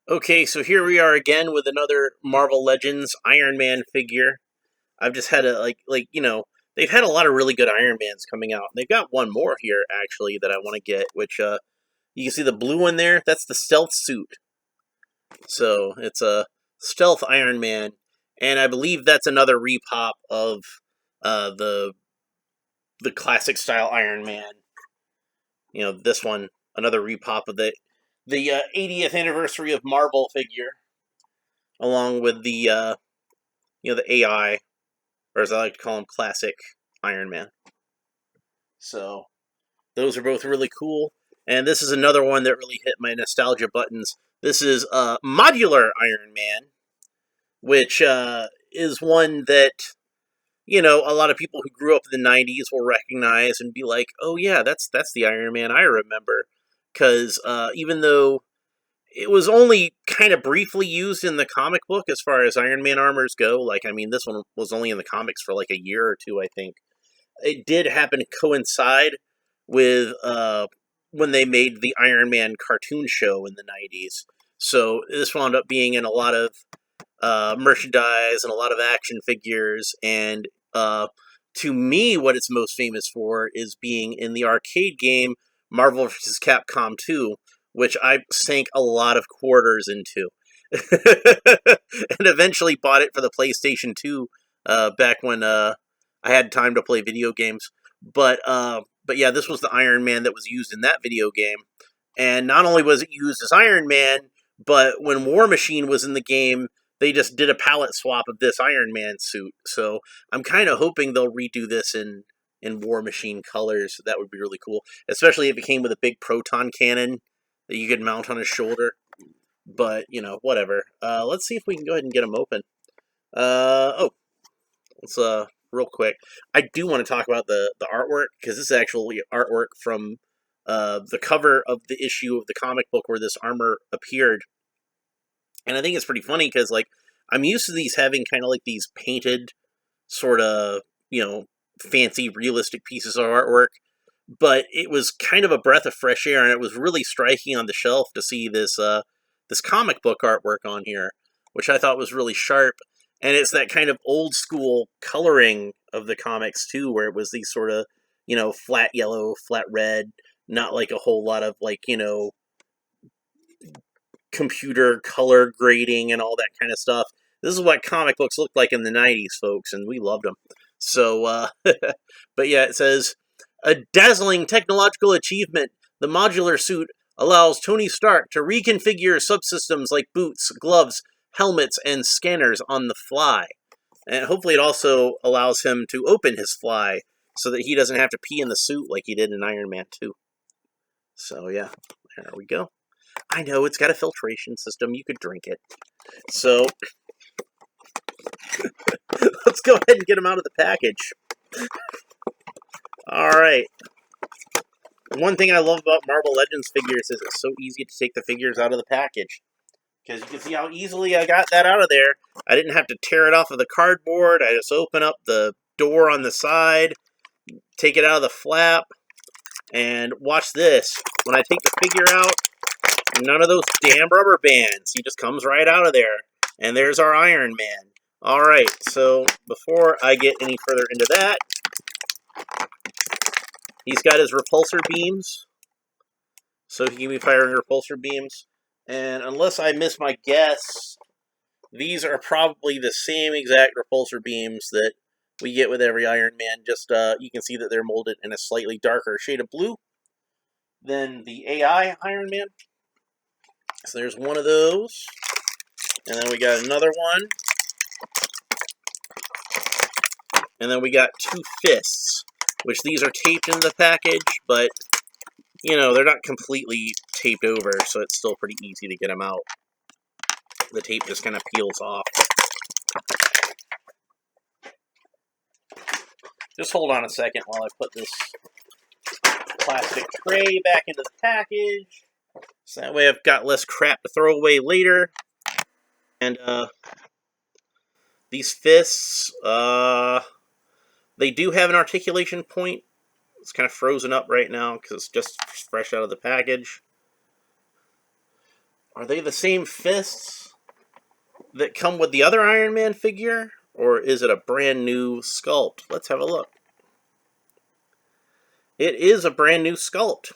Okay, so here we are again with another Marvel Legends Iron Man figure. I've just had a they've had a lot of really good Iron Mans coming out. They've got one more here actually that I want to get, which you can see the blue one there. That's the stealth suit. So it's a stealth Iron Man, and I believe that's another repop of the classic style Iron Man. You know, this one another repop of the 80th anniversary of Marvel figure, along with the AI, or as I like to call him, classic Iron Man. So those are both really cool. And this is another one that really hit my nostalgia buttons. This is Modular Iron Man, which is one that, a lot of people who grew up in the 90s will recognize and be like, oh yeah, that's the Iron Man I remember. Because even though it was only kind of briefly used in the comic book as far as Iron Man armors go, this one was only in the comics for like a year or two, I think. It did happen to coincide with when they made the Iron Man cartoon show in the 90s. So this wound up being in a lot of merchandise and a lot of action figures. And to me, what it's most famous for is being in the arcade game Marvel vs. Capcom 2, which I sank a lot of quarters into. And eventually bought it for the PlayStation 2 back when I had time to play video games. But yeah, this was the Iron Man that was used in that video game. And not only was it used as Iron Man, but when War Machine was in the game, they just did a palette swap of this Iron Man suit. So I'm kind of hoping they'll redo this in War Machine colors. That would be really cool, especially if it came with a big proton cannon that you could mount on his shoulder. But whatever. Let's see if we can go ahead and get them open. Let's real quick. I do want to talk about the artwork, because this is actually artwork from the cover of the issue of the comic book where this armor appeared. And I think it's pretty funny because, I'm used to these having kind of like these painted, sort of, fancy, realistic pieces of artwork. But it was kind of a breath of fresh air, and it was really striking on the shelf to see this comic book artwork on here, which I thought was really sharp. And it's that kind of old school coloring of the comics too, where it was these sort of, flat yellow, flat red, not like a whole lot of computer color grading and all that kind of stuff. This is what comic books looked like in the 90s, folks, and we loved them. So, but yeah, it says, a dazzling technological achievement. The modular suit allows Tony Stark to reconfigure subsystems like boots, gloves, helmets, and scanners on the fly. And hopefully it also allows him to open his fly so that he doesn't have to pee in the suit like he did in Iron Man 2. So yeah, there we go. I know, it's got a filtration system. You could drink it. So, let's go ahead and get him out of the package. Alright. One thing I love about Marvel Legends figures is it's so easy to take the figures out of the package. Because you can see how easily I got that out of there. I didn't have to tear it off of the cardboard. I just open up the door on the side, take it out of the flap, and watch this. When I take the figure out, none of those damn rubber bands. He just comes right out of there. And there's our Iron Man. Alright, so before I get any further into that, he's got his repulsor beams. So he can be firing repulsor beams. And unless I miss my guess, these are probably the same exact repulsor beams that we get with every Iron Man. Just you can see that they're molded in a slightly darker shade of blue than the AI Iron Man. So there's one of those. And then we got another one. And then we got two fists, which these are taped into the package, but, they're not completely taped over, so it's still pretty easy to get them out. The tape just kind of peels off. Just hold on a second while I put this plastic tray back into the package. So that way I've got less crap to throw away later. And these fists, they do have an articulation point. It's kind of frozen up right now because it's just fresh out of the package. Are they the same fists that come with the other Iron Man figure? Or is it a brand new sculpt? Let's have a look. It is a brand new sculpt,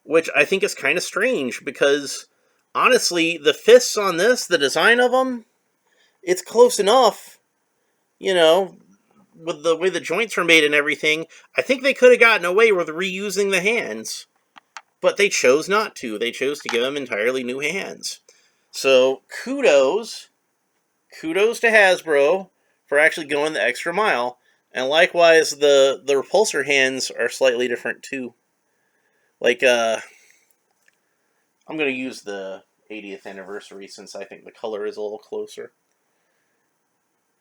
which I think is kind of strange because, honestly, the fists on this, the design of them, it's close enough, you know, with the way the joints are made and everything. I think they could have gotten away with reusing the hands, but they chose not to. They chose to give them entirely new hands. So kudos to Hasbro for actually going the extra mile. And likewise, the repulsor hands are slightly different too. Like, I'm going to use the 80th anniversary since I think the color is a little closer.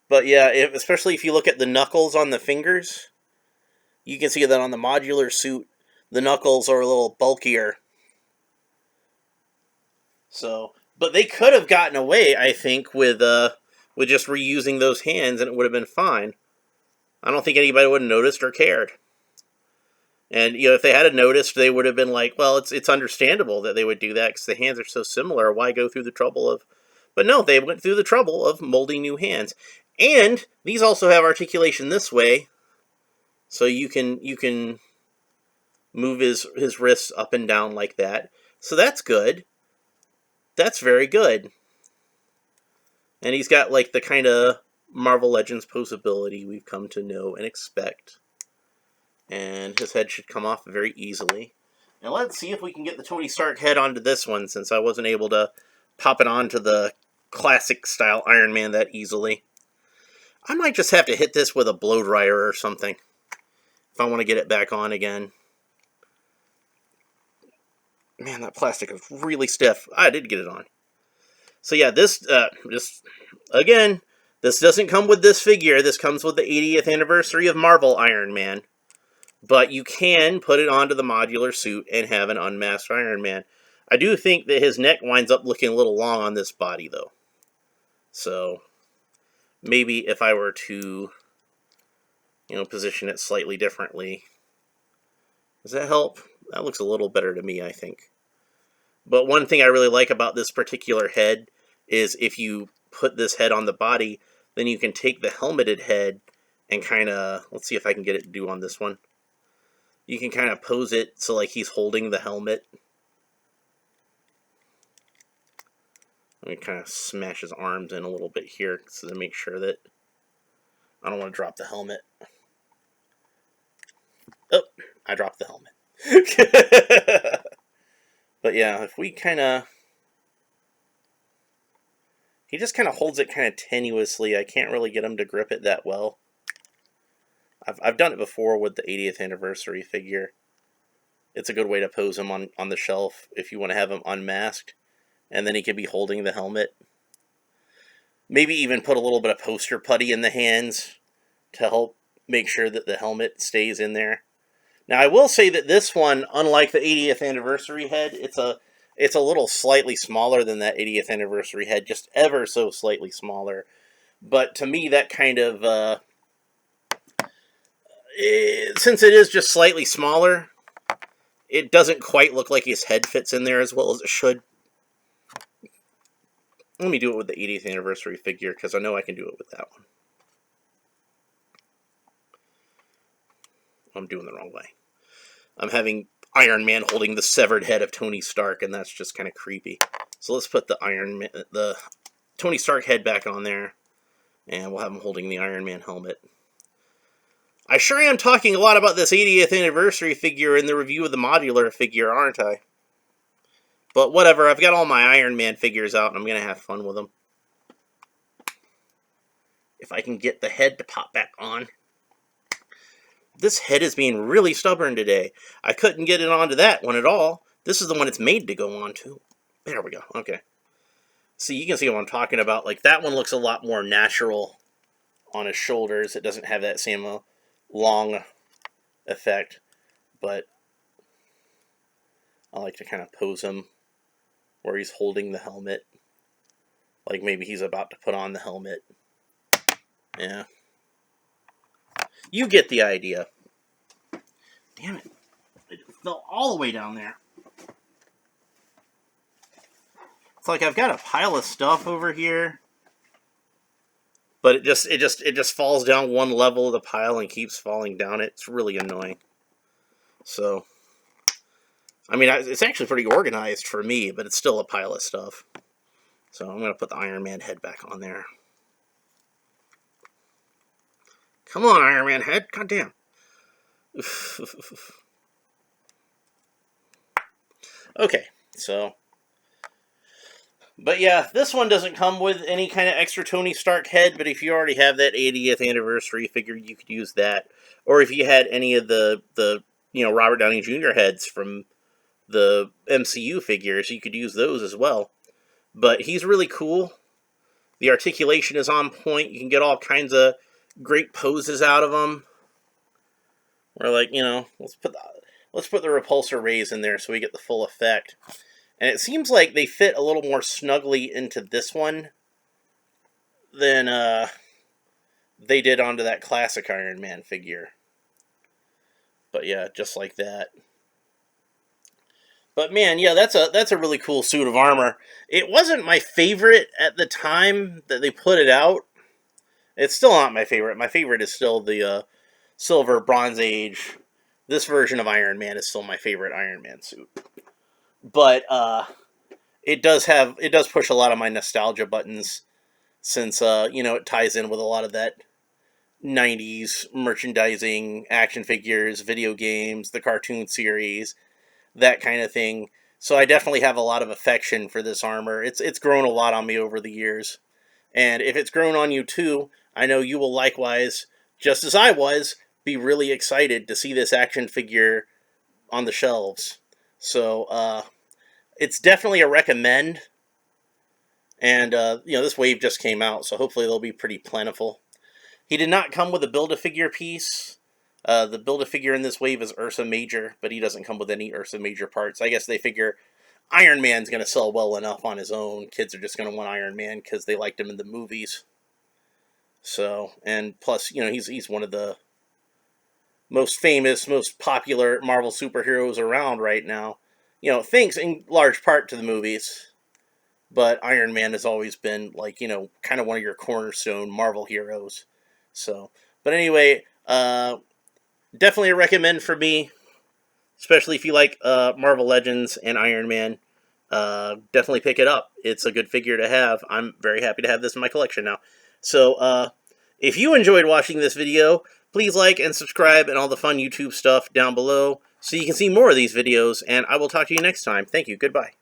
But yeah, especially if you look at the knuckles on the fingers, you can see that on the modular suit, the knuckles are a little bulkier. So, but they could have gotten away, I think, with just reusing those hands, and it would have been fine. I don't think anybody would have noticed or cared. And if they had noticed, they would have been like, well, it's understandable that they would do that because the hands are so similar. Why go through the trouble of? But no, they went through the trouble of molding new hands. And these also have articulation this way, so you can move his wrists up and down like that. So that's good. That's very good. And he's got like the kind of Marvel Legends posability we've come to know and expect. And his head should come off very easily. Now let's see if we can get the Tony Stark head onto this one, since I wasn't able to pop it onto the classic style Iron Man that easily. I might just have to hit this with a blow dryer or something if I want to get it back on again. Man, that plastic is really stiff. I did get it on. So yeah, this, again, this doesn't come with this figure. This comes with the 80th anniversary of Marvel Iron Man. But you can put it onto the modular suit and have an unmasked Iron Man. I do think that his neck winds up looking a little long on this body, though. So, maybe if I were to, position it slightly differently. Does that help? That looks a little better to me, I think. But one thing I really like about this particular head is if you put this head on the body, then you can take the helmeted head and kind of, let's see if I can get it to do on this one. You can kind of pose it so like he's holding the helmet. Let me kind of smash his arms in a little bit here so to make sure that I don't want to drop the helmet. Oh, I dropped the helmet. But yeah, if we kind of... He just kind of holds it kind of tenuously. I can't really get him to grip it that well. I've done it before with the 80th anniversary figure. It's a good way to pose him on the shelf if you want to have him unmasked. And then he can be holding the helmet. Maybe even put a little bit of poster putty in the hands to help make sure that the helmet stays in there. Now, I will say that this one, unlike the 80th anniversary head, it's a little slightly smaller than that 80th anniversary head, just ever so slightly smaller. But to me, that kind of, since it is just slightly smaller, it doesn't quite look like his head fits in there as well as it should. Let me do it with the 80th anniversary figure, because I know I can do it with that one. I'm doing the wrong way. I'm having Iron Man holding the severed head of Tony Stark, and that's just kind of creepy. So let's put the Tony Stark head back on there, and we'll have him holding the Iron Man helmet. I sure am talking a lot about this 80th anniversary figure in the review of the modular figure, aren't I? But whatever, I've got all my Iron Man figures out, and I'm going to have fun with them. If I can get the head to pop back on. This head is being really stubborn today. I couldn't get it onto that one at all. This is the one it's made to go onto. There we go. Okay. See, you can see what I'm talking about. Like, that one looks a lot more natural on his shoulders. It doesn't have that same long effect. But I like to kind of pose him where he's holding the helmet. Like maybe he's about to put on the helmet. Yeah. You get the idea. Damn it. It fell all the way down there. It's like I've got a pile of stuff over here, but it just falls down one level of the pile and keeps falling down. It's really annoying. So, I mean, it's actually pretty organized for me, but it's still a pile of stuff. So I'm going to put the Iron Man head back on there. Come on, Iron Man head. God damn. Okay, so. But yeah, this one doesn't come with any kind of extra Tony Stark head, but if you already have that 80th anniversary figure, you could use that. Or if you had any of the Robert Downey Jr. heads from the MCU figures, you could use those as well. But he's really cool. The articulation is on point. You can get all kinds of great poses out of him. We're like, let's put the repulsor rays in there so we get the full effect. And it seems like they fit a little more snugly into this one than they did onto that classic Iron Man figure. But yeah, just like that. But man, yeah, that's a really cool suit of armor. It wasn't my favorite at the time that they put it out. It's still not my favorite. My favorite is still the Silver Bronze Age. This version of Iron Man is still my favorite Iron Man suit. But it does push a lot of my nostalgia buttons, since it ties in with a lot of that 90s merchandising, action figures, video games, the cartoon series, that kind of thing. So I definitely have a lot of affection for this armor. It's grown a lot on me over the years. And if it's grown on you too, I know you will likewise, just as I was, be really excited to see this action figure on the shelves. So, it's definitely a recommend. And, this wave just came out, so hopefully they'll be pretty plentiful. He did not come with a Build-A-Figure piece. The Build-A-Figure in this wave is Ursa Major, but he doesn't come with any Ursa Major parts. I guess they figure Iron Man's going to sell well enough on his own. Kids are just going to want Iron Man because they liked him in the movies. So, and plus, he's one of the most famous, most popular Marvel superheroes around right now. Thanks in large part to the movies. But Iron Man has always been, kind of one of your cornerstone Marvel heroes. So, but anyway, definitely a recommend for me, especially if you like Marvel Legends and Iron Man. Definitely pick it up. It's a good figure to have. I'm very happy to have this in my collection now. So, if you enjoyed watching this video, please like and subscribe and all the fun YouTube stuff down below so you can see more of these videos, and I will talk to you next time. Thank you. Goodbye.